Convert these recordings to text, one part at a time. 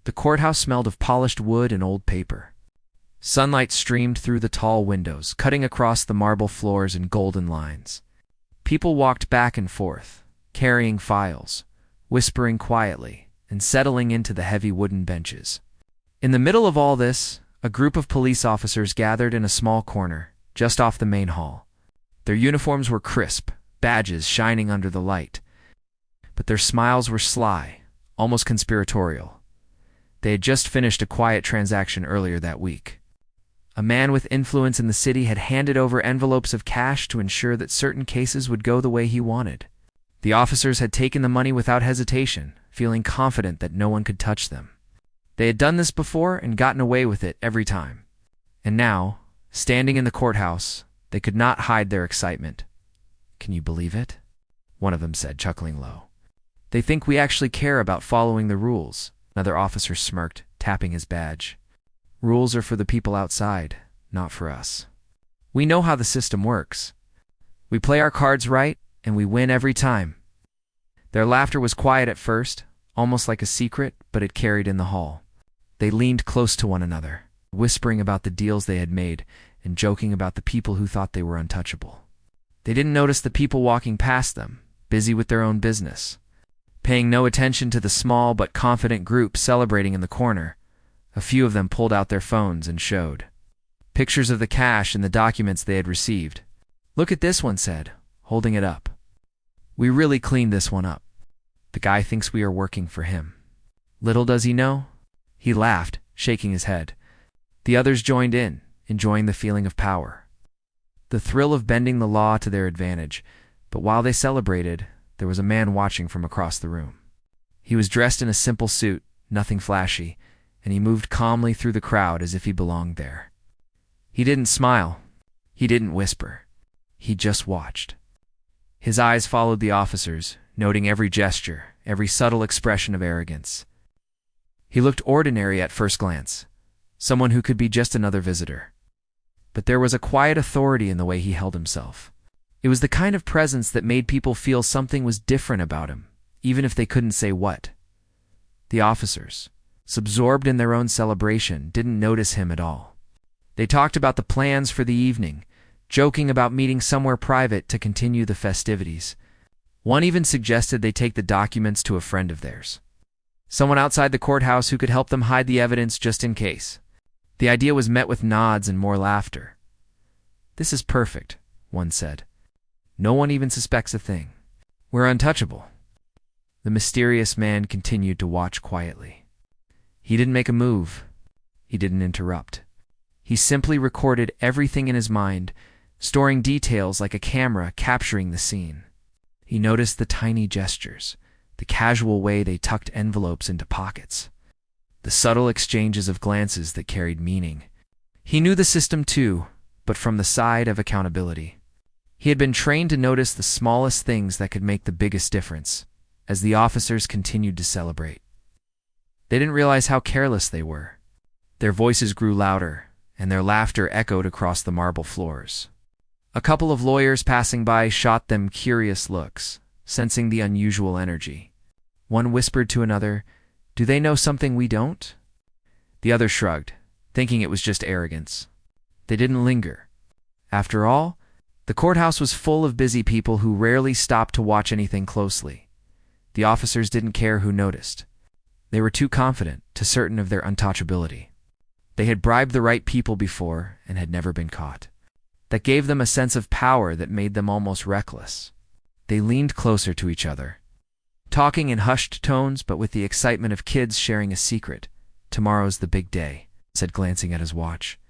The courthouse smelled of polished wood and old paper. Sunlight streamed through the tall windows, cutting across the marble floors in golden lines. People walked back and forth, carrying files, whispering quietly, and settling into the heavy wooden benches. In the middle of all this, a group of police officers gathered in a small corner, just off the main hall. Their uniforms were crisp, badges shining under the light. But their smiles were sly, almost conspiratorial. They had just finished a quiet transaction earlier that week. A man with influence in the city had handed over envelopes of cash to ensure that certain cases would go the way he wanted. The officers had taken the money without hesitation, feeling confident that no one could touch them. They had done this before and gotten away with it every time. And now, standing in the courthouse, they could not hide their excitement. "Can you believe it?" one of them said, chuckling low. "They think we actually care about following the rules," another officer smirked, tapping his badge. "Rules are for the people outside, not for us. We know how the system works. We play our cards right, and we win every time." Their laughter was quiet at first, almost like a secret, but it carried in the hall. They leaned close to one another, whispering about the deals they had made and joking about the people who thought they were untouchable. They didn't notice the people walking past them, busy with their own business. Paying no attention to the small but confident group celebrating in the corner, a few of them pulled out their phones and showed pictures of the cash and the documents they had received. "Look at this," one said, holding it up. "We really cleaned this one up. The guy thinks we are working for him. Little does he know." He laughed, shaking his head. The others joined in, enjoying the feeling of power. The thrill of bending the law to their advantage, but while they celebrated, there was a man watching from across the room. He was dressed in a simple suit, nothing flashy, and he moved calmly through the crowd as if he belonged there. He didn't smile. He didn't whisper. He just watched. His eyes followed the officers, noting every gesture, every subtle expression of arrogance. He looked ordinary at first glance, someone who could be just another visitor. But there was a quiet authority in the way he held himself. It was the kind of presence that made people feel something was different about him, even if they couldn't say what. The officers, absorbed in their own celebration, didn't notice him at all. They talked about the plans for the evening, joking about meeting somewhere private to continue the festivities. One even suggested they take the documents to a friend of theirs, someone outside the courthouse who could help them hide the evidence just in case. The idea was met with nods and more laughter. "This is perfect," one said. "No one even suspects a thing. We're untouchable." The mysterious man continued to watch quietly. He didn't make a move. He didn't interrupt. He simply recorded everything in his mind, storing details like a camera capturing the scene. He noticed the tiny gestures, the casual way they tucked envelopes into pockets, the subtle exchanges of glances that carried meaning. He knew the system too, but from the side of accountability. He had been trained to notice the smallest things that could make the biggest difference, as the officers continued to celebrate. They didn't realize how careless they were. Their voices grew louder, and their laughter echoed across the marble floors. A couple of lawyers passing by shot them curious looks, sensing the unusual energy. One whispered to another, "Do they know something we don't?" The other shrugged, thinking it was just arrogance. They didn't linger. After all, the courthouse was full of busy people who rarely stopped to watch anything closely. The officers didn't care who noticed. They were too confident, too certain of their untouchability. They had bribed the right people before and had never been caught. That gave them a sense of power that made them almost reckless. They leaned closer to each other, talking in hushed tones but with the excitement of kids sharing a secret. "Tomorrow's the big day," he said, glancing at his watch.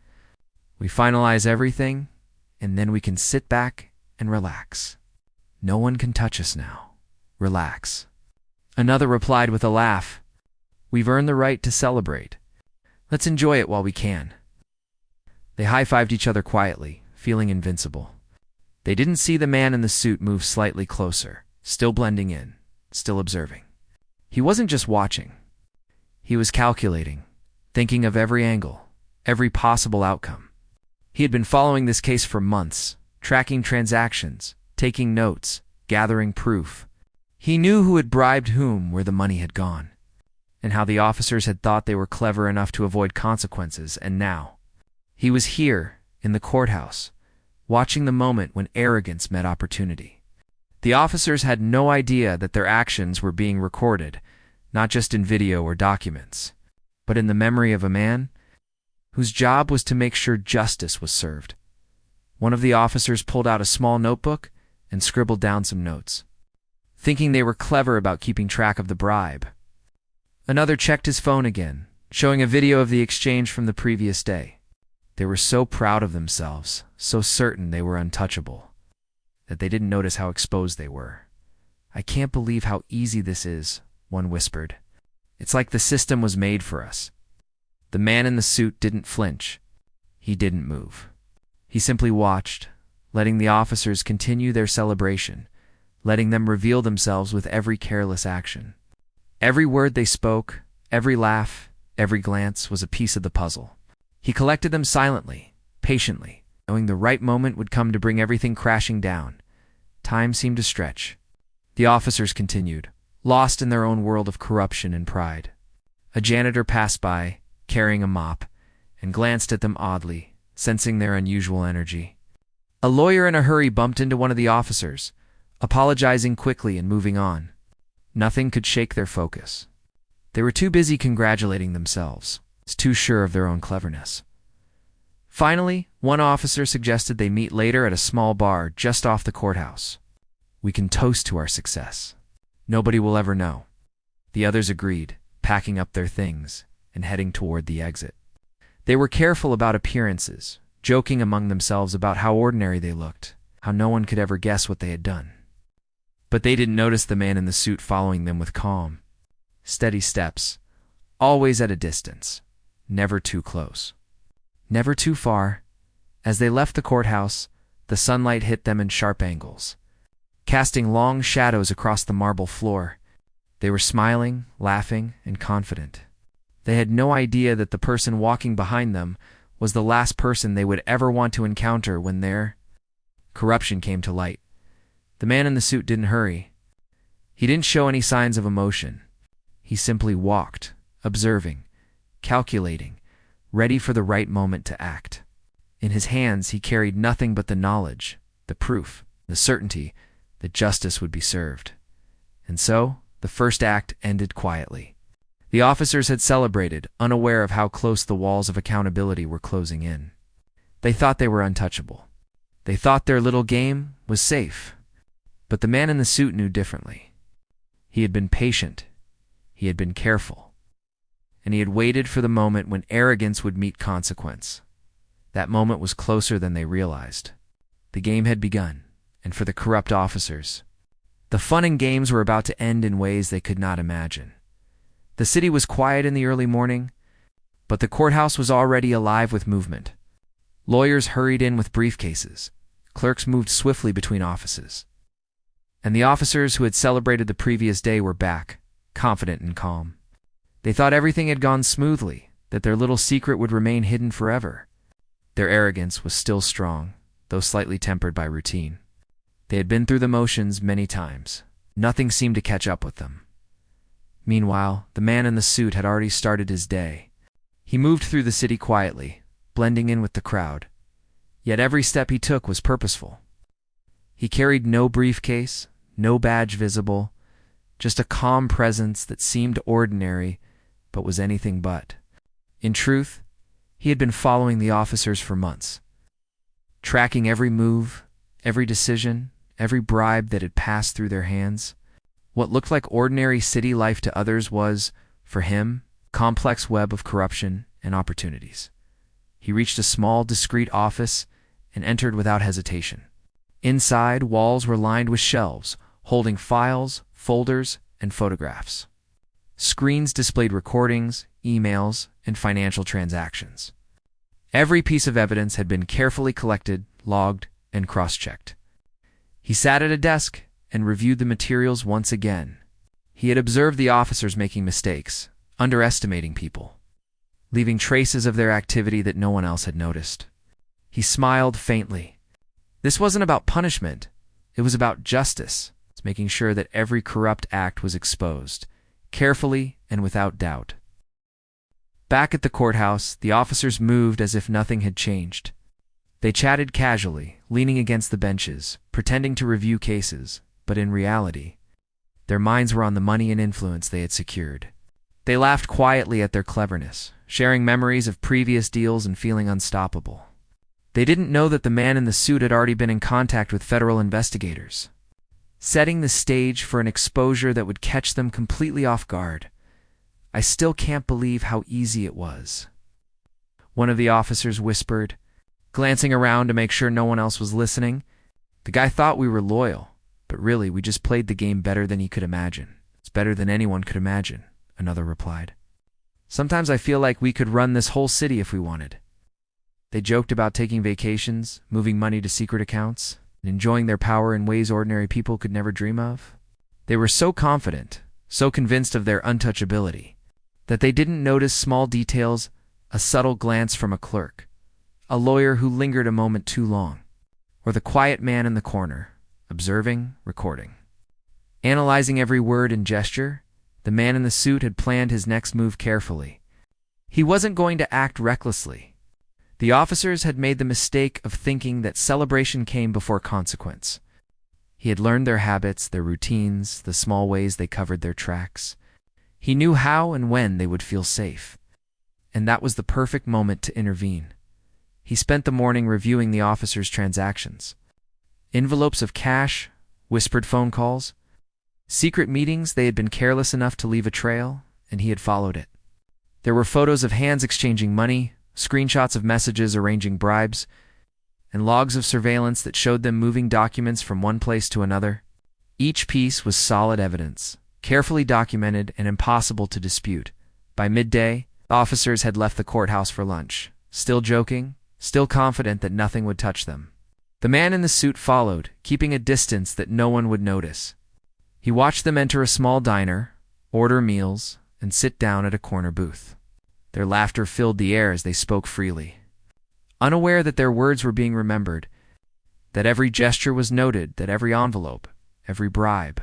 "We finalize everything, and then we can sit back and relax. No one can touch us now. Relax." Another replied with a laugh, "We've earned the right to celebrate. Let's enjoy it while we can." They high-fived each other quietly, feeling invincible. They didn't see the man in the suit move slightly closer, still blending in, still observing. He wasn't just watching. He was calculating, thinking of every angle, every possible outcome. He had been following this case for months, tracking transactions, taking notes, gathering proof. He knew who had bribed whom, where the money had gone. and how the officers had thought they were clever enough to avoid consequences, and now he was here, in the courthouse, watching the moment when arrogance met opportunity. The officers had no idea that their actions were being recorded, not just in video or documents, but in the memory of a man whose job was to make sure justice was served. One of the officers pulled out a small notebook and scribbled down some notes, thinking they were clever about keeping track of the bribe. Another checked his phone again, showing a video of the exchange from the previous day. They were so proud of themselves, so certain they were untouchable, that they didn't notice how exposed they were. "I can't believe how easy this is," one whispered. "It's like the system was made for us." The man in the suit didn't flinch. He didn't move. He simply watched, letting the officers continue their celebration, letting them reveal themselves with every careless action. Every word they spoke, every laugh, every glance was a piece of the puzzle. He collected them silently, patiently, knowing the right moment would come to bring everything crashing down. Time seemed to stretch. The officers continued, lost in their own world of corruption and pride. A janitor passed by, carrying a mop, and glanced at them oddly, sensing their unusual energy. A lawyer in a hurry bumped into one of the officers, apologizing quickly and moving on. Nothing could shake their focus. They were too busy congratulating themselves, too sure of their own cleverness. Finally, one officer suggested they meet later at a small bar just off the courthouse. "We can toast to our success. Nobody will ever know." The others agreed, packing up their things and heading toward the exit. They were careful about appearances, joking among themselves about how ordinary they looked, how no one could ever guess what they had done. But they didn't notice the man in the suit following them with calm, steady steps, always at a distance, never too close, never too far. As they left the courthouse, the sunlight hit them in sharp angles, casting long shadows across the marble floor. They were smiling, laughing, and confident. They had no idea that the person walking behind them was the last person they would ever want to encounter when their corruption came to light. The man in the suit didn't hurry. He didn't show any signs of emotion. He simply walked, observing, calculating, ready for the right moment to act. In his hands he carried nothing but the knowledge, the proof, the certainty that justice would be served. And so, the first act ended quietly. The officers had celebrated, unaware of how close the walls of accountability were closing in. They thought they were untouchable. They thought their little game was safe. But the man in the suit knew differently. He had been patient. He had been careful. And he had waited for the moment when arrogance would meet consequence. That moment was closer than they realized. The game had begun, and for the corrupt officers, the fun and games were about to end in ways they could not imagine. The city was quiet in the early morning, but the courthouse was already alive with movement. Lawyers hurried in with briefcases. Clerks moved swiftly between offices. And the officers who had celebrated the previous day were back, confident and calm. They thought everything had gone smoothly, that their little secret would remain hidden forever. Their arrogance was still strong, though slightly tempered by routine. They had been through the motions many times. Nothing seemed to catch up with them. Meanwhile, the man in the suit had already started his day. He moved through the city quietly, blending in with the crowd. Yet every step he took was purposeful. He carried no briefcase, no badge visible, just a calm presence that seemed ordinary, but was anything but. In truth, he had been following the officers for months, tracking every move, every decision, every bribe that had passed through their hands. What looked like ordinary city life to others was, for him, a complex web of corruption and opportunities. He reached a small, discreet office and entered without hesitation. Inside, walls were lined with shelves, holding files, folders, and photographs. Screens displayed recordings, emails, and financial transactions. Every piece of evidence had been carefully collected, logged, and cross-checked. He sat at a desk and reviewed the materials once again. He had observed the officers making mistakes, underestimating people, leaving traces of their activity that no one else had noticed. He smiled faintly. This wasn't about punishment. It was about justice. It's making sure that every corrupt act was exposed, carefully and without doubt. Back at the courthouse, the officers moved as if nothing had changed. They chatted casually, leaning against the benches, pretending to review cases, but in reality, their minds were on the money and influence they had secured. They laughed quietly at their cleverness, sharing memories of previous deals and feeling unstoppable. They didn't know that the man in the suit had already been in contact with federal investigators, setting the stage for an exposure that would catch them completely off guard. "I still can't believe how easy it was," one of the officers whispered, glancing around to make sure no one else was listening. "The guy thought we were loyal, but really we just played the game better than he could imagine." "It's better than anyone could imagine," another replied. "Sometimes I feel like we could run this whole city if we wanted." They joked about taking vacations, moving money to secret accounts, and enjoying their power in ways ordinary people could never dream of. They were so confident, so convinced of their untouchability, that they didn't notice small details, a subtle glance from a clerk, a lawyer who lingered a moment too long, or the quiet man in the corner, observing, recording. Analyzing every word and gesture, the man in the suit had planned his next move carefully. He wasn't going to act recklessly. The officers had made the mistake of thinking that celebration came before consequence. He had learned their habits, their routines, the small ways they covered their tracks. He knew how and when they would feel safe. And that was the perfect moment to intervene. He spent the morning reviewing the officers' transactions. Envelopes of cash, whispered phone calls, secret meetings they had been careless enough to leave a trail, and he had followed it. There were photos of hands exchanging money, screenshots of messages arranging bribes, and logs of surveillance that showed them moving documents from one place to another. Each piece was solid evidence, carefully documented and impossible to dispute. By midday, officers had left the courthouse for lunch, still joking, still confident that nothing would touch them. The man in the suit followed, keeping a distance that no one would notice. He watched them enter a small diner, order meals, and sit down at a corner booth. Their laughter filled the air as they spoke freely, unaware that their words were being remembered, that every gesture was noted, that every envelope, every bribe,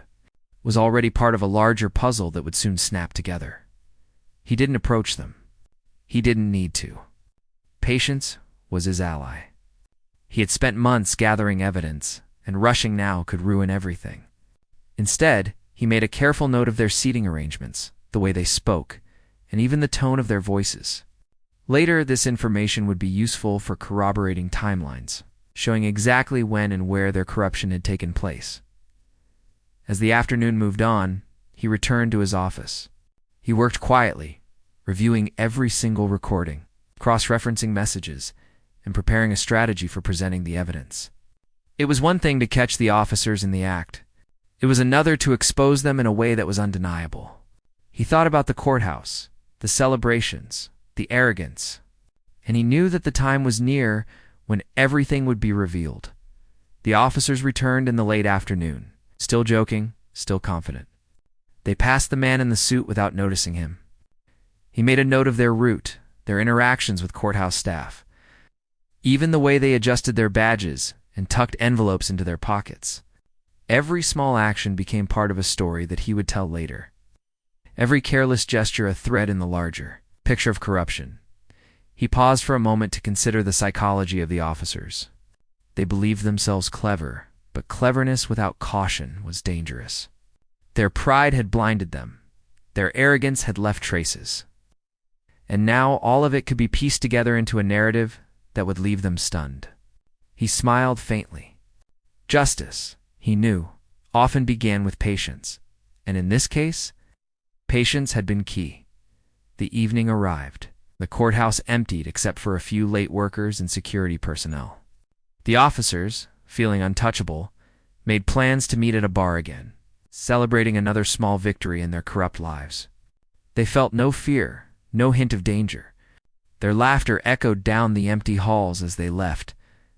was already part of a larger puzzle that would soon snap together. He didn't approach them. He didn't need to. Patience was his ally. He had spent months gathering evidence, and rushing now could ruin everything. Instead, he made a careful note of their seating arrangements, the way they spoke, and even the tone of their voices. Later, this information would be useful for corroborating timelines, showing exactly when and where their corruption had taken place. As the afternoon moved on, he returned to his office. He worked quietly, reviewing every single recording, cross-referencing messages, and preparing a strategy for presenting the evidence. It was one thing to catch the officers in the act. It was another to expose them in a way that was undeniable. He thought about the courthouse, the celebrations, the arrogance, and he knew that the time was near when everything would be revealed. The officers returned in the late afternoon, still joking, still confident. They passed the man in the suit without noticing him. He made a note of their route, their interactions with courthouse staff, even the way they adjusted their badges and tucked envelopes into their pockets. Every small action became part of a story that he would tell later. Every careless gesture a thread in the larger picture of corruption. He paused for a moment to consider the psychology of the officers. They believed themselves clever, but cleverness without caution was dangerous. Their pride had blinded them. Their arrogance had left traces. And now all of it could be pieced together into a narrative that would leave them stunned. He smiled faintly. Justice, he knew, often began with patience, and in this case, patience had been key. The evening arrived. The courthouse emptied except for a few late workers and security personnel. The officers, feeling untouchable, made plans to meet at a bar again, celebrating another small victory in their corrupt lives. They felt no fear, no hint of danger. Their laughter echoed down the empty halls as they left,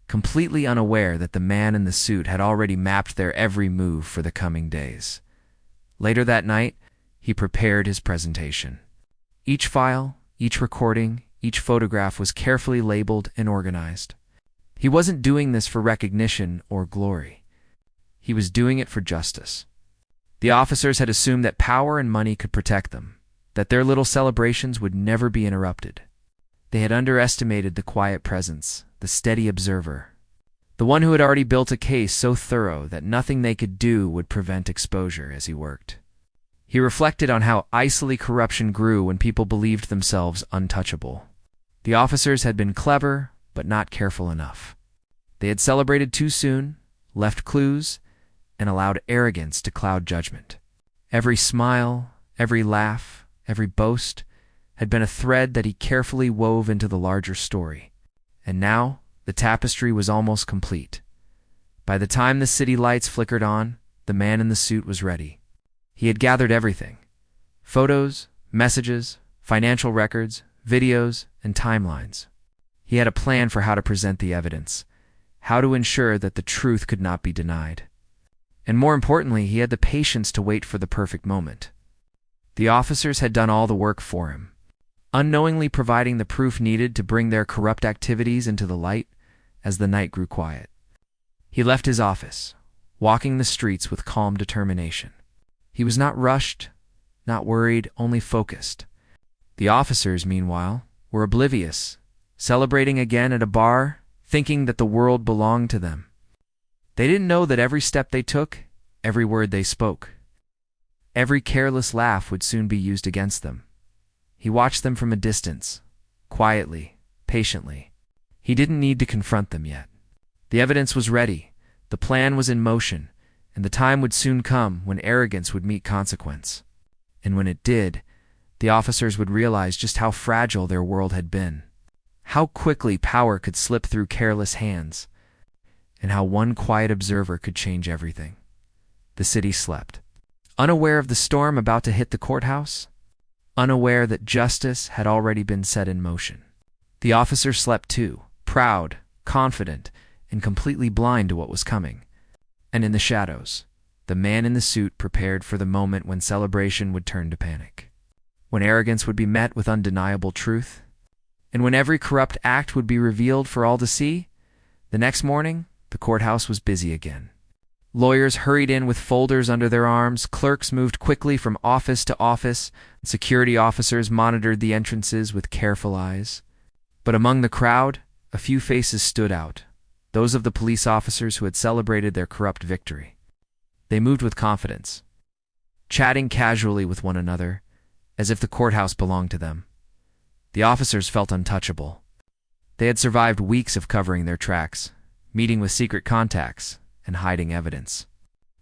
completely unaware that the man in the suit had already mapped their every move for the coming days. Later that night, he prepared his presentation. Each file, each recording, each photograph was carefully labeled and organized. He wasn't doing this for recognition or glory. He was doing it for justice. The officers had assumed that power and money could protect them, that their little celebrations would never be interrupted. They had underestimated the quiet presence, the steady observer, the one who had already built a case so thorough that nothing they could do would prevent exposure as he worked. He reflected on how icily corruption grew when people believed themselves untouchable. The officers had been clever, but not careful enough. They had celebrated too soon, left clues, and allowed arrogance to cloud judgment. Every smile, every laugh, every boast had been a thread that he carefully wove into the larger story. And now, the tapestry was almost complete. By the time the city lights flickered on, the man in the suit was ready. He had gathered everything: photos, messages, financial records, videos, and timelines. He had a plan for how to present the evidence, how to ensure that the truth could not be denied. And more importantly, he had the patience to wait for the perfect moment. The officers had done all the work for him, unknowingly providing the proof needed to bring their corrupt activities into the light as the night grew quiet. He left his office, walking the streets with calm determination. He was not rushed, not worried, only focused. The officers, meanwhile, were oblivious, celebrating again at a bar, thinking that the world belonged to them. They didn't know that every step they took, every word they spoke, every careless laugh would soon be used against them. He watched them from a distance, quietly, patiently. He didn't need to confront them yet. The evidence was ready, the plan was in motion, and the time would soon come when arrogance would meet consequence. And when it did, the officers would realize just how fragile their world had been, how quickly power could slip through careless hands, and how one quiet observer could change everything. The city slept, unaware of the storm about to hit the courthouse, unaware that justice had already been set in motion. The officers slept too, proud, confident, and completely blind to what was coming. And in the shadows, the man in the suit prepared for the moment when celebration would turn to panic, when arrogance would be met with undeniable truth, and when every corrupt act would be revealed for all to see. The next morning, the courthouse was busy again. Lawyers hurried in with folders under their arms, clerks moved quickly from office to office, and security officers monitored the entrances with careful eyes. But among the crowd, a few faces stood out, those of the police officers who had celebrated their corrupt victory. They moved with confidence, chatting casually with one another, as if the courthouse belonged to them. The officers felt untouchable. They had survived weeks of covering their tracks, meeting with secret contacts, and hiding evidence.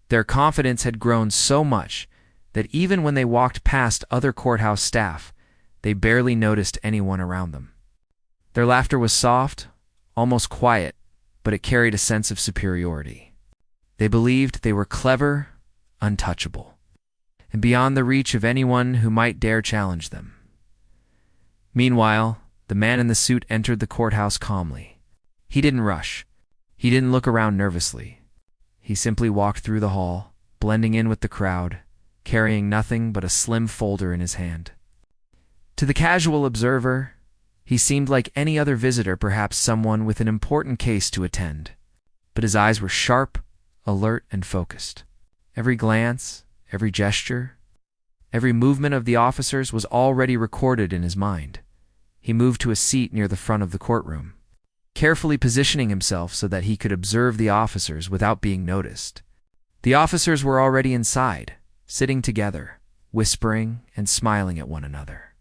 Their confidence had grown so much that even when they walked past other courthouse staff, they barely noticed anyone around them. Their laughter was soft, almost quiet, but it carried a sense of superiority. They believed they were clever, untouchable, and beyond the reach of anyone who might dare challenge them. Meanwhile, the man in the suit entered the courthouse calmly. He didn't rush. He didn't look around nervously. He simply walked through the hall, blending in with the crowd, carrying nothing but a slim folder in his hand. To the casual observer, he seemed like any other visitor, perhaps someone with an important case to attend. But his eyes were sharp, alert, and focused. Every glance, every gesture, every movement of the officers was already recorded in his mind. He moved to a seat near the front of the courtroom, carefully positioning himself so that he could observe the officers without being noticed. The officers were already inside, sitting together, whispering and smiling at one another.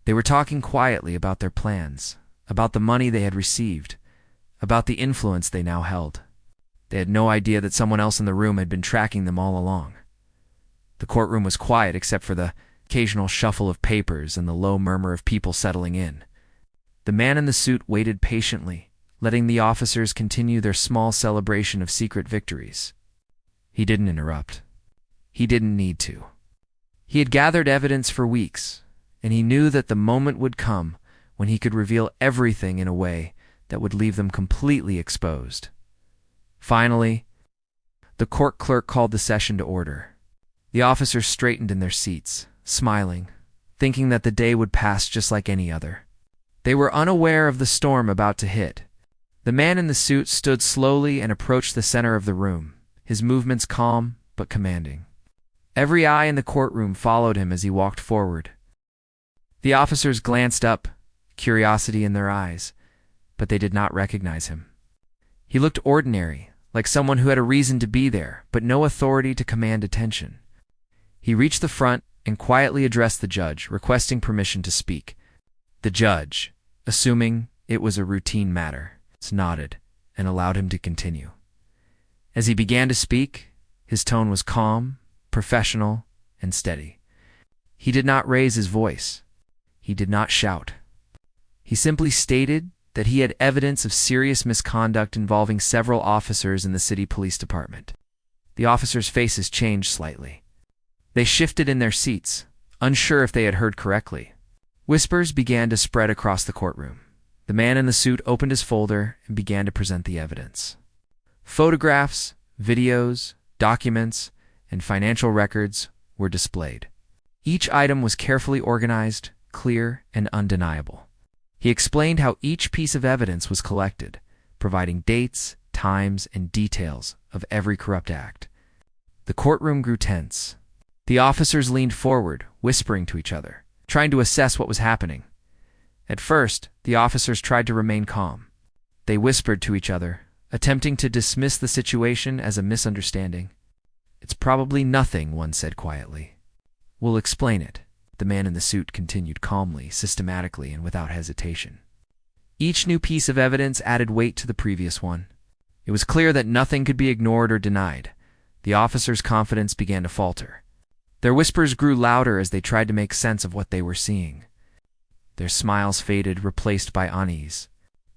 They were talking quietly about their plans, about the money they had received, about the influence they now held. They had no idea that someone else in the room had been tracking them all along. The courtroom was quiet except for the occasional shuffle of papers and the low murmur of people settling in. The man in the suit waited patiently, letting the officers continue their small celebration of secret victories. He didn't interrupt. He didn't need to. He had gathered evidence for weeks, and he knew that the moment would come when he could reveal everything in a way that would leave them completely exposed. Finally, the court clerk called the session to order. The officers straightened in their seats, smiling, thinking that the day would pass just like any other. They were unaware of the storm about to hit. The man in the suit stood slowly and approached the center of the room, his movements calm but commanding. Every eye in the courtroom followed him as he walked forward. The officers glanced up, curiosity in their eyes, but they did not recognize him. He looked ordinary, like someone who had a reason to be there, but no authority to command attention. He reached the front and quietly addressed the judge, requesting permission to speak. The judge, assuming it was a routine matter, nodded and allowed him to continue. As he began to speak, his tone was calm, professional, and steady. He did not raise his voice. He did not shout. He simply stated that he had evidence of serious misconduct involving several officers in the city police department. The officers' faces changed slightly. They shifted in their seats, unsure if they had heard correctly. Whispers began to spread across the courtroom. The man in the suit opened his folder and began to present the evidence. Photographs, videos, documents, and financial records were displayed. Each item was carefully organized, clear, and undeniable. He explained how each piece of evidence was collected, providing dates, times, and details of every corrupt act. The courtroom grew tense. The officers leaned forward, whispering to each other, trying to assess what was happening. At first, the officers tried to remain calm. They whispered to each other, attempting to dismiss the situation as a misunderstanding. "It's probably nothing," one said quietly. "We'll explain it," the man in the suit continued calmly, systematically, and without hesitation. Each new piece of evidence added weight to the previous one. It was clear that nothing could be ignored or denied. The officers' confidence began to falter. Their whispers grew louder as they tried to make sense of what they were seeing. Their smiles faded, replaced by unease.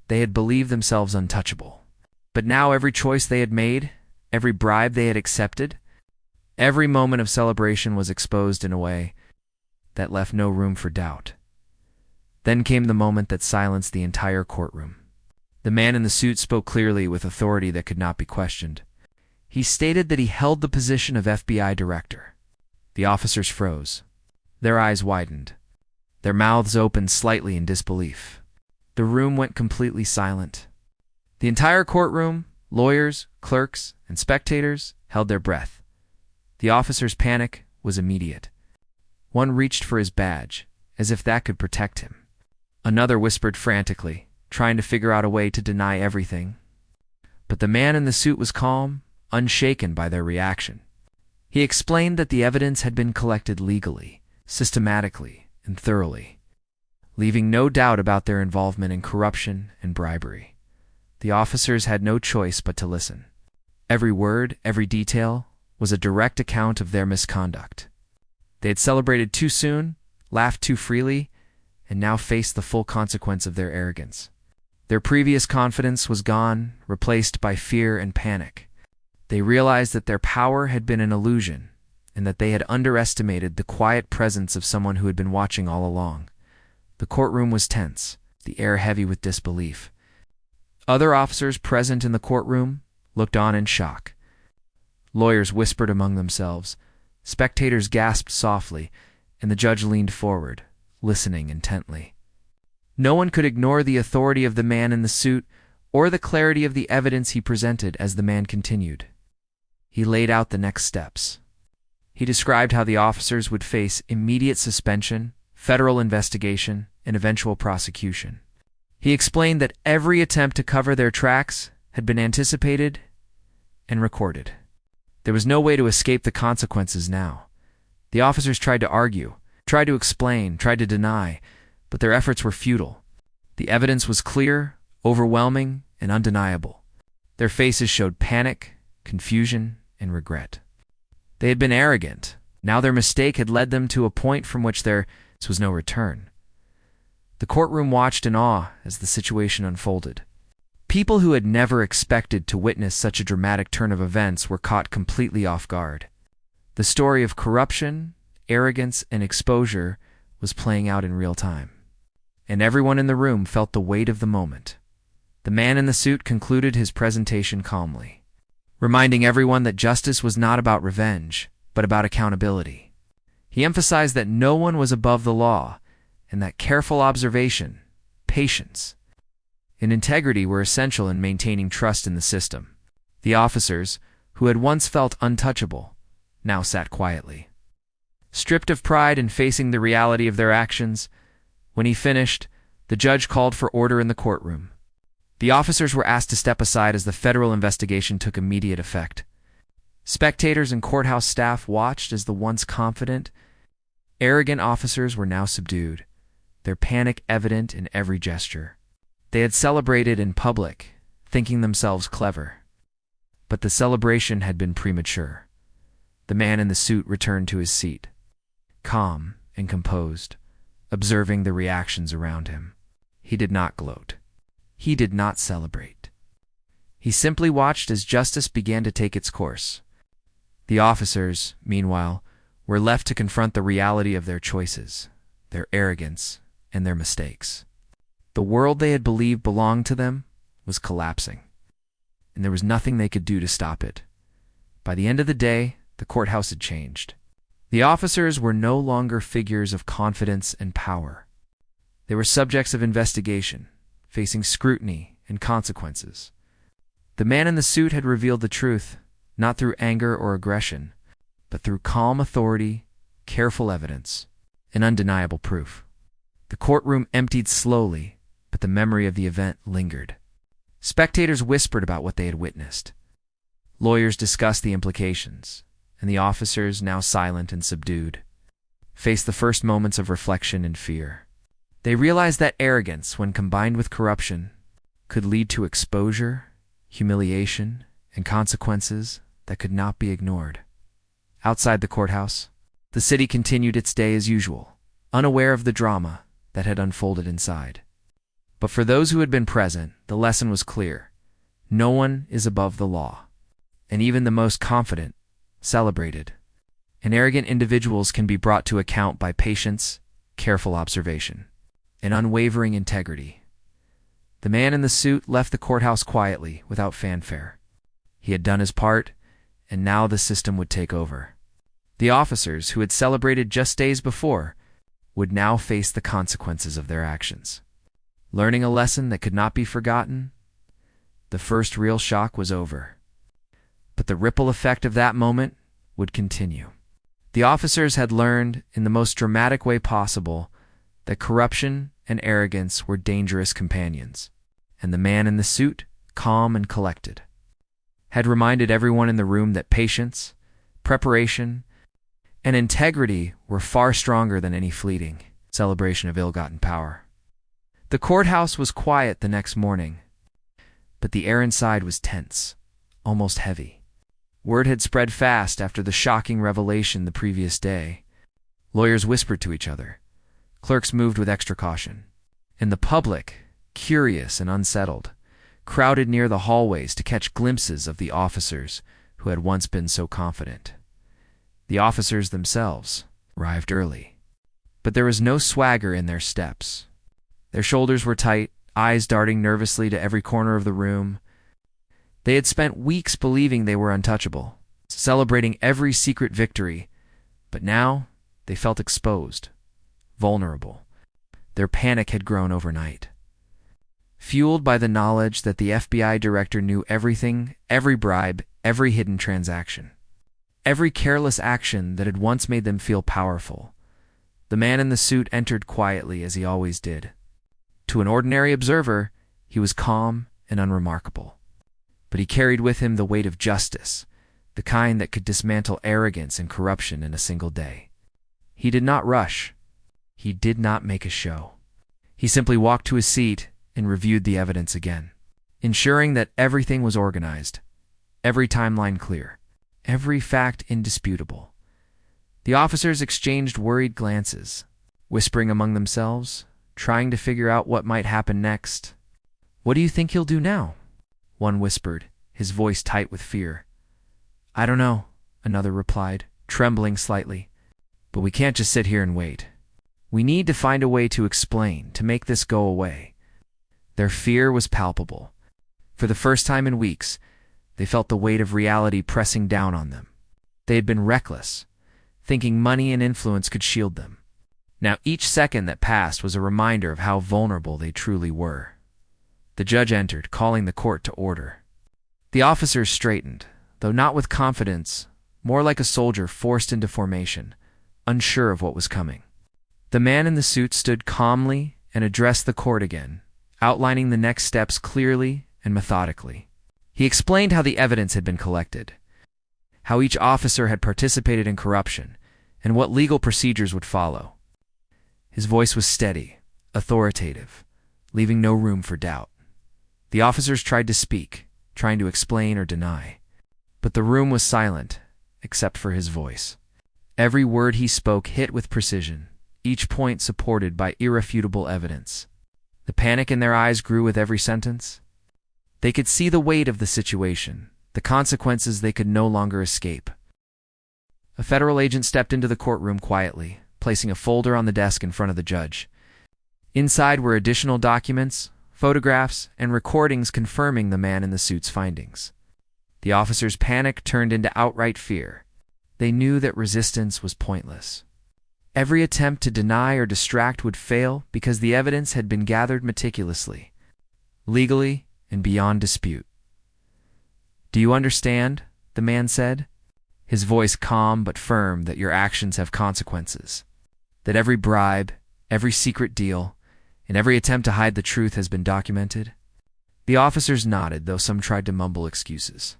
They had believed themselves untouchable. But now every choice they had made, every bribe they had accepted, every moment of celebration was exposed in a way that left no room for doubt. Then came the moment that silenced the entire courtroom. The man in the suit spoke clearly with authority that could not be questioned. He stated that he held the position of FBI director. The officers froze. Their eyes widened. Their mouths opened slightly in disbelief. The room went completely silent. The entire courtroom, lawyers, clerks, and spectators held their breath. The officer's panic was immediate. One reached for his badge, as if that could protect him. Another whispered frantically, trying to figure out a way to deny everything. But the man in the suit was calm, unshaken by their reaction. He explained that the evidence had been collected legally, systematically, and thoroughly, leaving no doubt about their involvement in corruption and bribery. The officers had no choice but to listen. Every word, every detail, was a direct account of their misconduct. They had celebrated too soon, laughed too freely, and now faced the full consequence of their arrogance. Their previous confidence was gone, replaced by fear and panic. They realized that their power had been an illusion, and that they had underestimated the quiet presence of someone who had been watching all along. The courtroom was tense, the air heavy with disbelief. Other officers present in the courtroom looked on in shock. Lawyers whispered among themselves. Spectators gasped softly, and the judge leaned forward, listening intently. No one could ignore the authority of the man in the suit or the clarity of the evidence he presented as the man continued. He laid out the next steps. He described how the officers would face immediate suspension, federal investigation, and eventual prosecution. He explained that every attempt to cover their tracks had been anticipated and recorded. There was no way to escape the consequences now. The officers tried to argue, tried to explain, tried to deny, but their efforts were futile. The evidence was clear, overwhelming, and undeniable. Their faces showed panic, confusion, and regret. They had been arrogant. Now their mistake had led them to a point from which there was no return. The courtroom watched in awe as the situation unfolded. People who had never expected to witness such a dramatic turn of events were caught completely off guard. The story of corruption, arrogance, and exposure was playing out in real time. And everyone in the room felt the weight of the moment. The man in the suit concluded his presentation calmly, reminding everyone that justice was not about revenge, but about accountability. He emphasized that no one was above the law, and that careful observation, patience, and integrity were essential in maintaining trust in the system. The officers, who had once felt untouchable, now sat quietly. stripped of pride and facing the reality of their actions. When he finished, the judge called for order in the courtroom. The officers were asked to step aside as the federal investigation took immediate effect. Spectators and courthouse staff watched as the once confident, arrogant officers were now subdued, their panic evident in every gesture. They had celebrated in public, thinking themselves clever. But the celebration had been premature. The man in the suit returned to his seat, calm and composed, observing the reactions around him. He did not gloat. He did not celebrate. He simply watched as justice began to take its course. The officers, meanwhile, were left to confront the reality of their choices, their arrogance, and their mistakes. The world they had believed belonged to them was collapsing, and there was nothing they could do to stop it. By the end of the day, the courthouse had changed. The officers were no longer figures of confidence and power. They were subjects of investigation, facing scrutiny and consequences. The man in the suit had revealed the truth, not through anger or aggression, but through calm authority, careful evidence, and undeniable proof. The courtroom emptied slowly, but the memory of the event lingered. Spectators whispered about what they had witnessed. Lawyers discussed the implications, and the officers, now silent and subdued, faced the first moments of reflection and fear. They realized that arrogance, when combined with corruption, could lead to exposure, humiliation, and consequences that could not be ignored. Outside the courthouse, the city continued its day as usual, unaware of the drama that had unfolded inside. But for those who had been present, the lesson was clear. No one is above the law, and even the most confident, celebrated, and arrogant individuals can be brought to account by patience, careful observation, and unwavering integrity. The man in the suit left the courthouse quietly, without fanfare. He had done his part, and now the system would take over. The officers, who had celebrated just days before, would now face the consequences of their actions. Learning a lesson that could not be forgotten, the first real shock was over. But the ripple effect of that moment would continue. The officers had learned, in the most dramatic way possible, that corruption and arrogance were dangerous companions, and the man in the suit, calm and collected, had reminded everyone in the room that patience, preparation, and integrity were far stronger than any fleeting celebration of ill-gotten power. The courthouse was quiet the next morning, but the air inside was tense, almost heavy. Word had spread fast after the shocking revelation the previous day. Lawyers whispered to each other. Clerks moved with extra caution. And the public, curious and unsettled, crowded near the hallways to catch glimpses of the officers who had once been so confident. The officers themselves arrived early, but there was no swagger in their steps. Their shoulders were tight, eyes darting nervously to every corner of the room. They had spent weeks believing they were untouchable, celebrating every secret victory, but now they felt exposed, vulnerable. Their panic had grown overnight, fueled by the knowledge that the FBI director knew everything, every bribe, every hidden transaction, every careless action that had once made them feel powerful. The man in the suit entered quietly, as he always did. To an ordinary observer, he was calm and unremarkable. But he carried with him the weight of justice, the kind that could dismantle arrogance and corruption in a single day. He did not rush. He did not make a show. He simply walked to his seat and reviewed the evidence again, ensuring that everything was organized, every timeline clear, every fact indisputable. The officers exchanged worried glances, whispering among themselves, trying to figure out what might happen next. "What do you think he'll do now?" one whispered, his voice tight with fear. "I don't know," another replied, trembling slightly. "But we can't just sit here and wait. We need to find a way to explain, to make this go away." Their fear was palpable. For the first time in weeks, they felt the weight of reality pressing down on them. They had been reckless, thinking money and influence could shield them. Now each second that passed was a reminder of how vulnerable they truly were. The judge entered, calling the court to order. The officers straightened, though not with confidence, more like a soldier forced into formation, unsure of what was coming. The man in the suit stood calmly and addressed the court again, outlining the next steps clearly and methodically. He explained how the evidence had been collected, how each officer had participated in corruption, and what legal procedures would follow. His voice was steady, authoritative, leaving no room for doubt. The officers tried to speak, trying to explain or deny, but the room was silent, except for his voice. Every word he spoke hit with precision, each point supported by irrefutable evidence. The panic in their eyes grew with every sentence. They could see the weight of the situation, the consequences they could no longer escape. A federal agent stepped into the courtroom quietly, placing a folder on the desk in front of the judge. Inside were additional documents, photographs, and recordings confirming the man in the suit's findings. The officers' panic turned into outright fear. They knew that resistance was pointless. Every attempt to deny or distract would fail because the evidence had been gathered meticulously, legally, and beyond dispute. "Do you understand?" the man said, his voice calm but firm, "that your actions have consequences, that every bribe, every secret deal, and every attempt to hide the truth has been documented?" The officers nodded, though some tried to mumble excuses.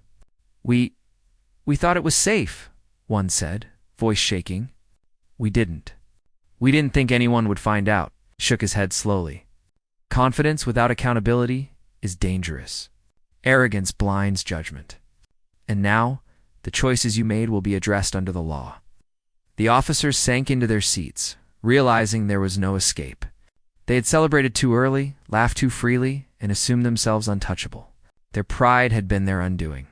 We thought it was safe," one said, voice shaking. We didn't think anyone would find out," shook his head slowly. "Confidence without accountability is dangerous. Arrogance blinds judgment. And now, the choices you made will be addressed under the law." The officers sank into their seats, realizing there was no escape. They had celebrated too early, laughed too freely, and assumed themselves untouchable. Their pride had been their undoing.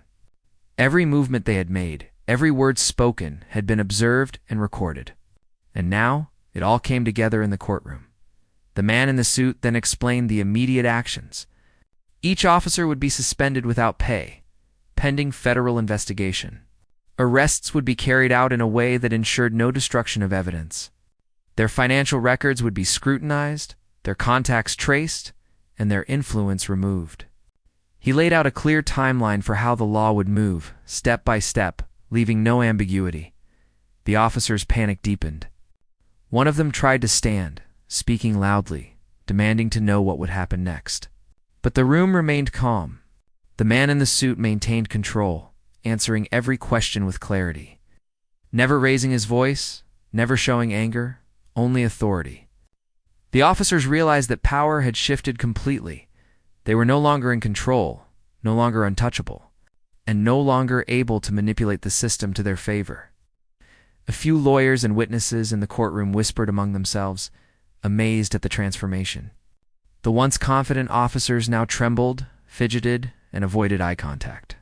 Every movement they had made, every word spoken, had been observed and recorded. And now, it all came together in the courtroom. The man in the suit then explained the immediate actions. Each officer would be suspended without pay, pending federal investigation. Arrests would be carried out in a way that ensured no destruction of evidence. Their financial records would be scrutinized, their contacts traced, and their influence removed. He laid out a clear timeline for how the law would move, step by step, leaving no ambiguity. The officers' panic deepened. One of them tried to stand, speaking loudly, demanding to know what would happen next. But the room remained calm. The man in the suit maintained control, answering every question with clarity. Never raising his voice, never showing anger, only authority. The officers realized that power had shifted completely. They were no longer in control, no longer untouchable, and no longer able to manipulate the system to their favor. A few lawyers and witnesses in the courtroom whispered among themselves, amazed at the transformation. The once confident officers now trembled, fidgeted, and avoided eye contact.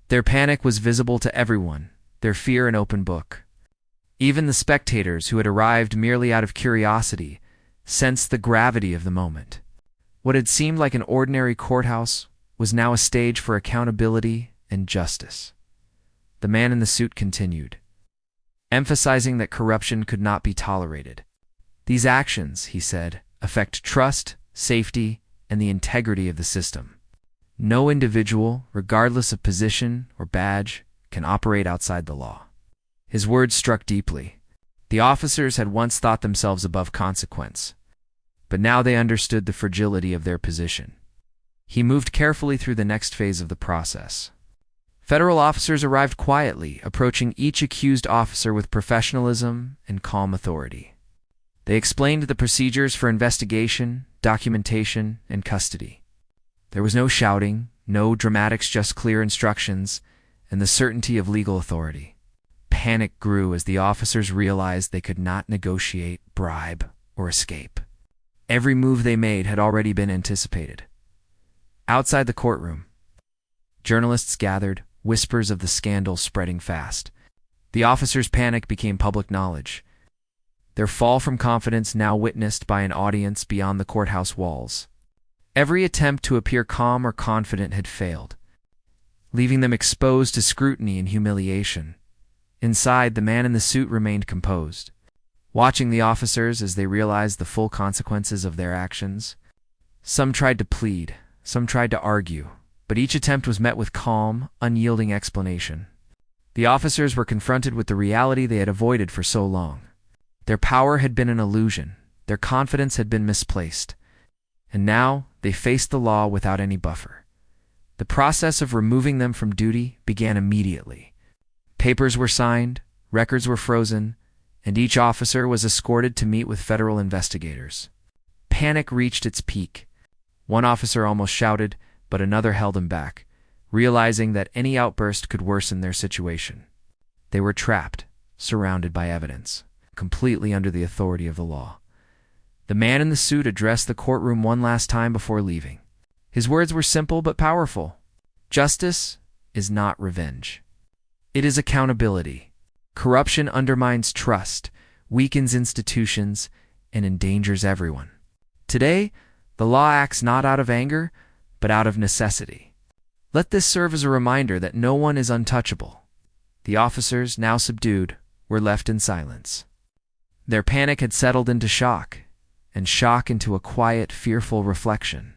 Their panic was visible to everyone, their fear an open book. Even the spectators, who had arrived merely out of curiosity, sensed the gravity of the moment. What had seemed like an ordinary courthouse was now a stage for accountability and justice. The man in the suit continued, emphasizing that corruption could not be tolerated. "These actions," he said, "affect trust, safety, and the integrity of the system. No individual, regardless of position or badge, can operate outside the law." His words struck deeply. The officers had once thought themselves above consequence, but now they understood the fragility of their position. He moved carefully through the next phase of the process. Federal officers arrived quietly, approaching each accused officer with professionalism and calm authority. They explained the procedures for investigation, documentation, and custody. There was no shouting, no dramatics, just clear instructions, and the certainty of legal authority. Panic grew as the officers realized they could not negotiate, bribe, or escape. Every move they made had already been anticipated. Outside the courtroom, journalists gathered, whispers of the scandal spreading fast. The officers' panic became public knowledge, their fall from confidence now witnessed by an audience beyond the courthouse walls. Every attempt to appear calm or confident had failed, leaving them exposed to scrutiny and humiliation. Inside, the man in the suit remained composed, watching the officers as they realized the full consequences of their actions. Some tried to plead, some tried to argue, but each attempt was met with calm, unyielding explanation. The officers were confronted with the reality they had avoided for so long. Their power had been an illusion, their confidence had been misplaced, and now they faced the law without any buffer. The process of removing them from duty began immediately. Papers were signed, records were frozen, and each officer was escorted to meet with federal investigators. Panic reached its peak. One officer almost shouted, but another held him back, realizing that any outburst could worsen their situation. They were trapped, surrounded by evidence, completely under the authority of the law. The man in the suit addressed the courtroom one last time before leaving. His words were simple but powerful. Justice is not revenge. It is accountability. Corruption undermines trust, weakens institutions, and endangers everyone. Today, the law acts not out of anger, but out of necessity. Let this serve as a reminder that no one is untouchable. The officers, now subdued, were left in silence. Their panic had settled into shock, and shock into a quiet, fearful reflection.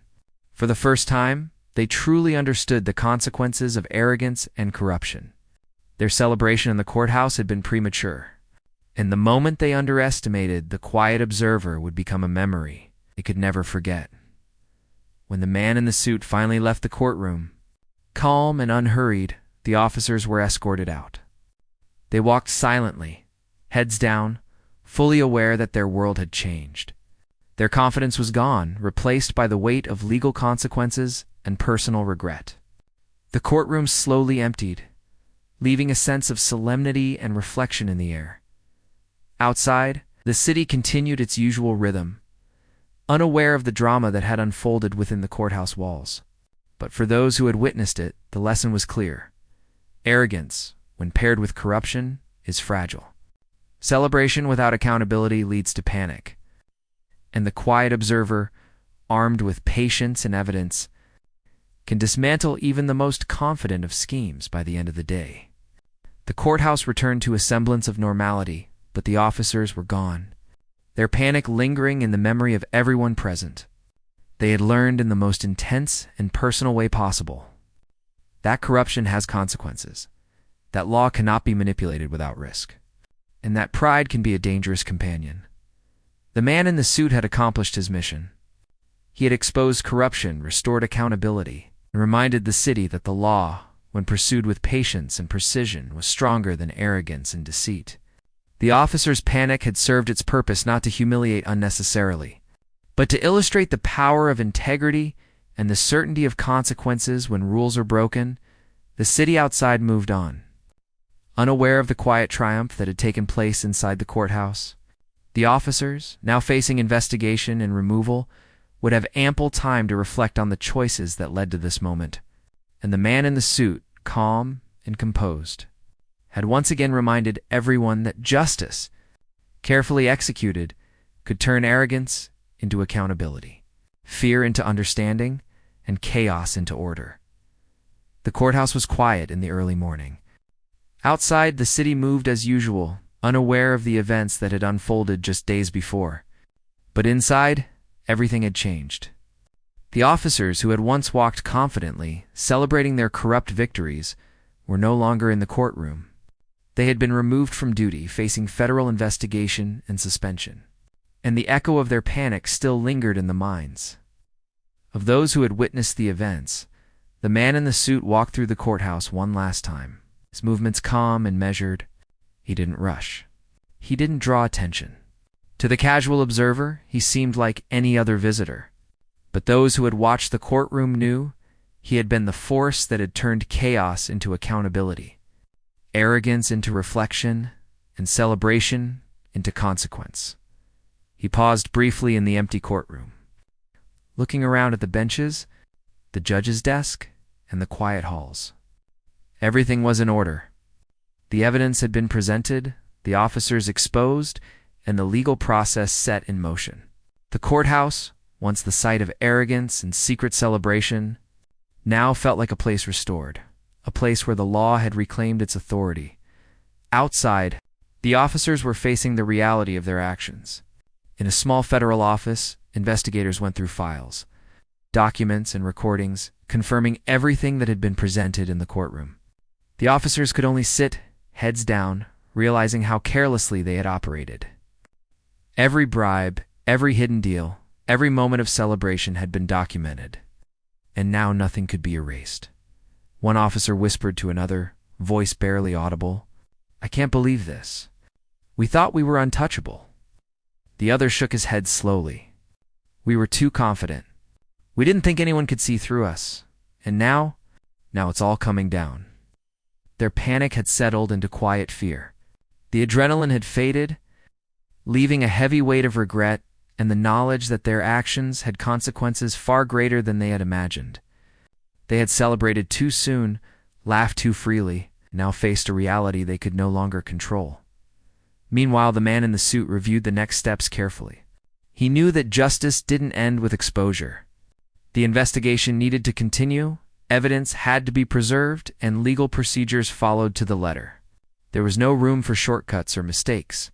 For the first time, they truly understood the consequences of arrogance and corruption. Their celebration in the courthouse had been premature, and the moment they underestimated the quiet observer would become a memory they could never forget. When the man in the suit finally left the courtroom, calm and unhurried, the officers were escorted out. They walked silently, heads down, fully aware that their world had changed. Their confidence was gone, replaced by the weight of legal consequences and personal regret. The courtroom slowly emptied, leaving a sense of solemnity and reflection in the air. Outside, the city continued its usual rhythm, unaware of the drama that had unfolded within the courthouse walls. But for those who had witnessed it, the lesson was clear. Arrogance, when paired with corruption, is fragile. Celebration without accountability leads to panic. And the quiet observer, armed with patience and evidence, can dismantle even the most confident of schemes by the end of the day. The courthouse returned to a semblance of normality, but the officers were gone, their panic lingering in the memory of everyone present. They had learned in the most intense and personal way possible that corruption has consequences, that law cannot be manipulated without risk, and that pride can be a dangerous companion. The man in the suit had accomplished his mission. He had exposed corruption, restored accountability, and reminded the city that the law, when pursued with patience and precision, was stronger than arrogance and deceit. The officer's panic had served its purpose not to humiliate unnecessarily, but to illustrate the power of integrity and the certainty of consequences when rules are broken. The city outside moved on, unaware of the quiet triumph that had taken place inside the courthouse. The officers, now facing investigation and removal, would have ample time to reflect on the choices that led to this moment. And the man in the suit, calm and composed, had once again reminded everyone that justice, carefully executed, could turn arrogance into accountability, fear into understanding, and chaos into order. The courthouse was quiet in the early morning. Outside, the city moved as usual, unaware of the events that had unfolded just days before. But inside, everything had changed. The officers who had once walked confidently, celebrating their corrupt victories, were no longer in the courtroom. They had been removed from duty, facing federal investigation and suspension. And the echo of their panic still lingered in the minds of those who had witnessed the events. The man in the suit walked through the courthouse one last time, his movements calm and measured. He didn't rush. He didn't draw attention. To the casual observer, he seemed like any other visitor. But those who had watched the courtroom knew he had been the force that had turned chaos into accountability, arrogance into reflection, and celebration into consequence. He paused briefly in the empty courtroom, looking around at the benches, the judge's desk, and the quiet halls. Everything was in order. The evidence had been presented, the officers exposed, and the legal process set in motion. The courthouse, once the site of arrogance and secret celebration, now felt like a place restored, a place where the law had reclaimed its authority. Outside, the officers were facing the reality of their actions. In a small federal office, investigators went through files, documents, and recordings, confirming everything that had been presented in the courtroom. The officers could only sit heads down, realizing how carelessly they had operated. Every bribe, every hidden deal, every moment of celebration had been documented, and now nothing could be erased. One officer whispered to another, voice barely audible, "I can't believe this. We thought we were untouchable." The other shook his head slowly. "We were too confident. We didn't think anyone could see through us. And now it's all coming down." Their panic had settled into quiet fear. The adrenaline had faded, leaving a heavy weight of regret and the knowledge that their actions had consequences far greater than they had imagined. They had celebrated too soon, laughed too freely, and now faced a reality they could no longer control. Meanwhile, the man in the suit reviewed the next steps carefully. He knew that justice didn't end with exposure. The investigation needed to continue, evidence had to be preserved, and legal procedures followed to the letter. There was no room for shortcuts or mistakes.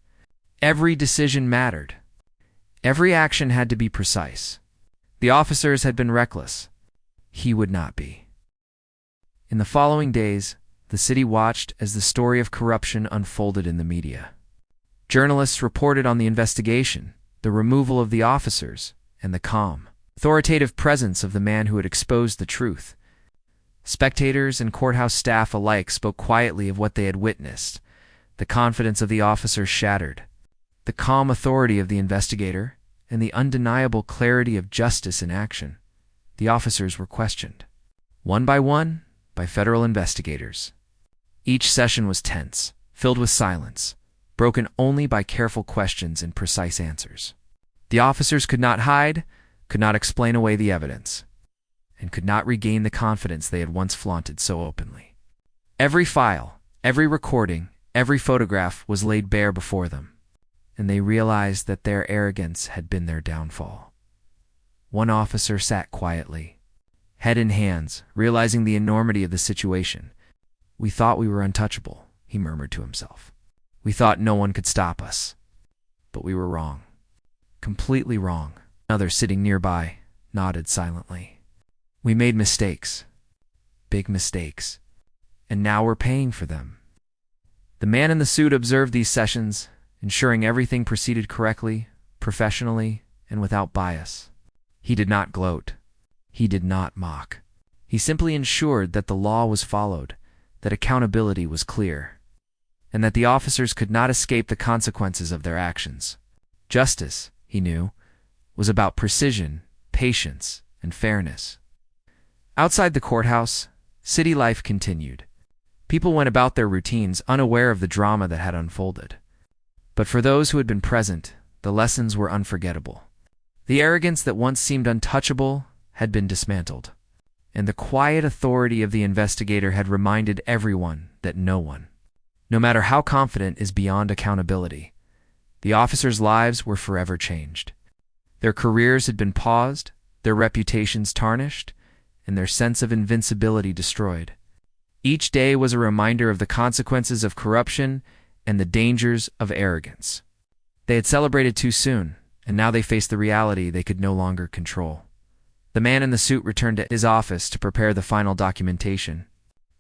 Every decision mattered. Every action had to be precise. The officers had been reckless. He would not be. In the following days, the city watched as the story of corruption unfolded in the media. Journalists reported on the investigation, the removal of the officers, and the calm, authoritative presence of the man who had exposed the truth. Spectators and courthouse staff alike spoke quietly of what they had witnessed. The confidence of the officers shattered. The calm authority of the investigator, and the undeniable clarity of justice in action. The officers were questioned, one, by federal investigators. Each session was tense, filled with silence, broken only by careful questions and precise answers. The officers could not hide, could not explain away the evidence, and could not regain the confidence they had once flaunted so openly. Every file, every recording, every photograph was laid bare before them, and they realized that their arrogance had been their downfall. One officer sat quietly, head in hands, realizing the enormity of the situation. "We thought we were untouchable," he murmured to himself. "We thought no one could stop us. But we were wrong. Completely wrong." Another, sitting nearby, nodded silently. "We made mistakes. Big mistakes. And now we're paying for them." The man in the suit observed these sessions, ensuring everything proceeded correctly, professionally, and without bias. He did not gloat. He did not mock. He simply ensured that the law was followed, that accountability was clear, and that the officers could not escape the consequences of their actions. Justice, he knew, was about precision, patience, and fairness. Outside the courthouse, city life continued. People went about their routines, unaware of the drama that had unfolded. But for those who had been present, the lessons were unforgettable. The arrogance that once seemed untouchable had been dismantled, and the quiet authority of the investigator had reminded everyone that no one, no matter how confident, is beyond accountability. The officers' lives were forever changed. Their careers had been paused, their reputations tarnished, and their sense of invincibility destroyed. Each day was a reminder of the consequences of corruption and the dangers of arrogance. They had celebrated too soon, and now they faced the reality they could no longer control. The man in the suit returned to his office to prepare the final documentation.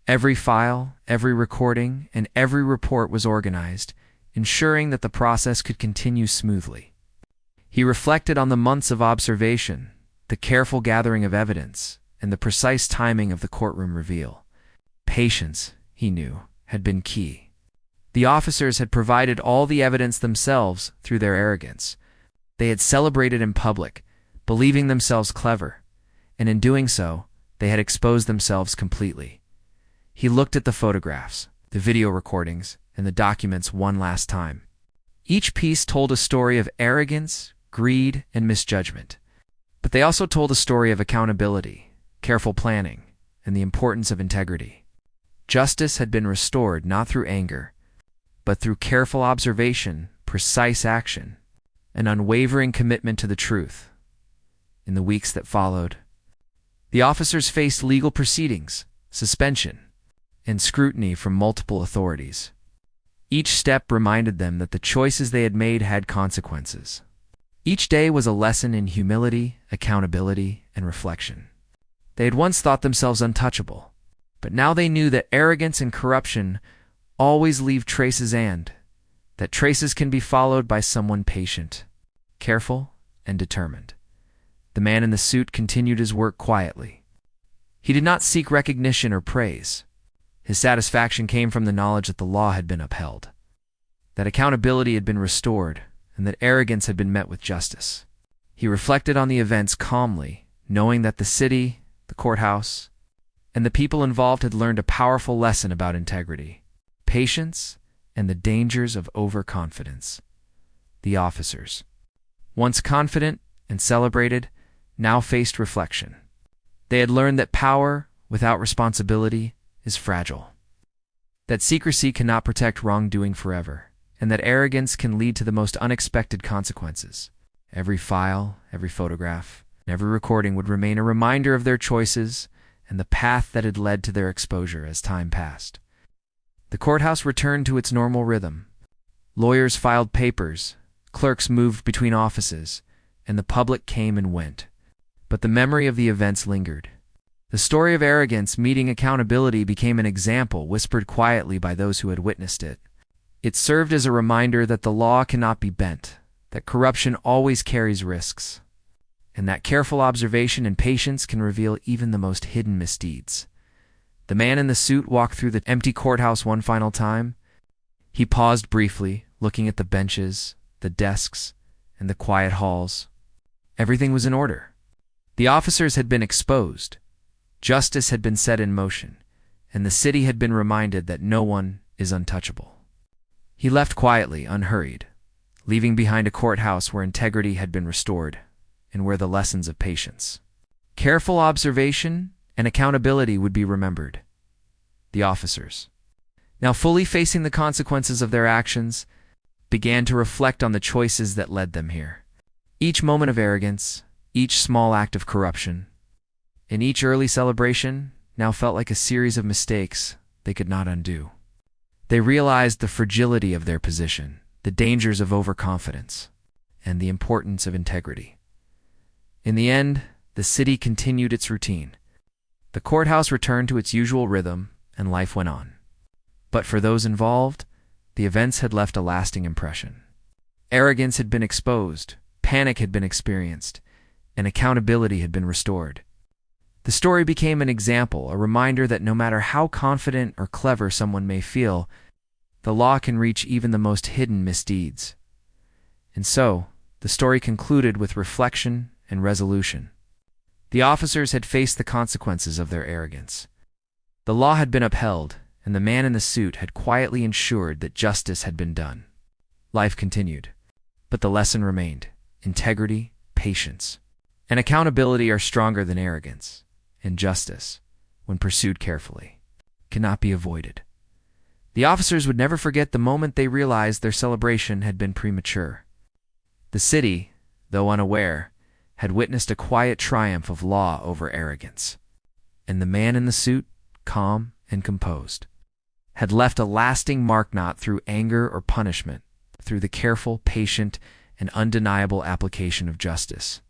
Every file, every recording, and every report was organized, ensuring that the process could continue smoothly. He reflected on the months of observation, the careful gathering of evidence, and the precise timing of the courtroom reveal. Patience, he knew, had been key. The officers had provided all the evidence themselves through their arrogance. They had celebrated in public, believing themselves clever, and in doing so, they had exposed themselves completely. He looked at the photographs, the video recordings, and the documents one last time. Each piece told a story of arrogance, greed, and misjudgment. But they also told a story of accountability, careful planning, and the importance of integrity. Justice had been restored not through anger, but through careful observation, precise action, an unwavering commitment to the truth. In the weeks that followed, the officers faced legal proceedings, suspension, and scrutiny from multiple authorities. Each step reminded them that the choices they had made had consequences. Each day was a lesson in humility, accountability, and reflection. They had once thought themselves untouchable, but now they knew that arrogance and corruption always leave traces and that traces can be followed by someone patient, careful, and determined. The man in the suit continued his work quietly. He did not seek recognition or praise. His satisfaction came from the knowledge that the law had been upheld, that accountability had been restored, and that arrogance had been met with justice. He reflected on the events calmly, knowing that the city, the courthouse, and the people involved had learned a powerful lesson about integrity, patience, and the dangers of overconfidence. The officers, once confident and celebrated, now faced reflection. They had learned that power without responsibility is fragile, that secrecy cannot protect wrongdoing forever, and that arrogance can lead to the most unexpected consequences. Every file, every photograph, and every recording would remain a reminder of their choices and the path that had led to their exposure as time passed. The courthouse returned to its normal rhythm. Lawyers filed papers, clerks moved between offices, and the public came and went. But the memory of the events lingered. The story of arrogance meeting accountability became an example whispered quietly by those who had witnessed it. It served as a reminder that the law cannot be bent, that corruption always carries risks, and that careful observation and patience can reveal even the most hidden misdeeds. The man in the suit walked through the empty courthouse one final time. He paused briefly, looking at the benches, the desks, and the quiet halls. Everything was in order. The officers had been exposed. Justice had been set in motion, and the city had been reminded that no one is untouchable. He left quietly, unhurried, leaving behind a courthouse where integrity had been restored and where the lessons of patience, careful observation, and accountability would be remembered. The officers, now fully facing the consequences of their actions, began to reflect on the choices that led them here. Each moment of arrogance, each small act of corruption, and each early celebration now felt like a series of mistakes they could not undo. They realized the fragility of their position, the dangers of overconfidence, and the importance of integrity. In the end, the city continued its routine. The courthouse returned to its usual rhythm, and life went on. But for those involved, the events had left a lasting impression. Arrogance had been exposed, panic had been experienced, and accountability had been restored. The story became an example, a reminder that no matter how confident or clever someone may feel, the law can reach even the most hidden misdeeds. And so, the story concluded with reflection and resolution. The officers had faced the consequences of their arrogance. The law had been upheld, and the man in the suit had quietly ensured that justice had been done. Life continued, but the lesson remained. Integrity, patience, and accountability are stronger than arrogance, and justice, when pursued carefully, cannot be avoided. The officers would never forget the moment they realized their celebration had been premature. The city, though unaware, had witnessed a quiet triumph of law over arrogance, and the man in the suit, calm and composed, had left a lasting mark not through anger or punishment, through the careful, patient, and undeniable application of justice.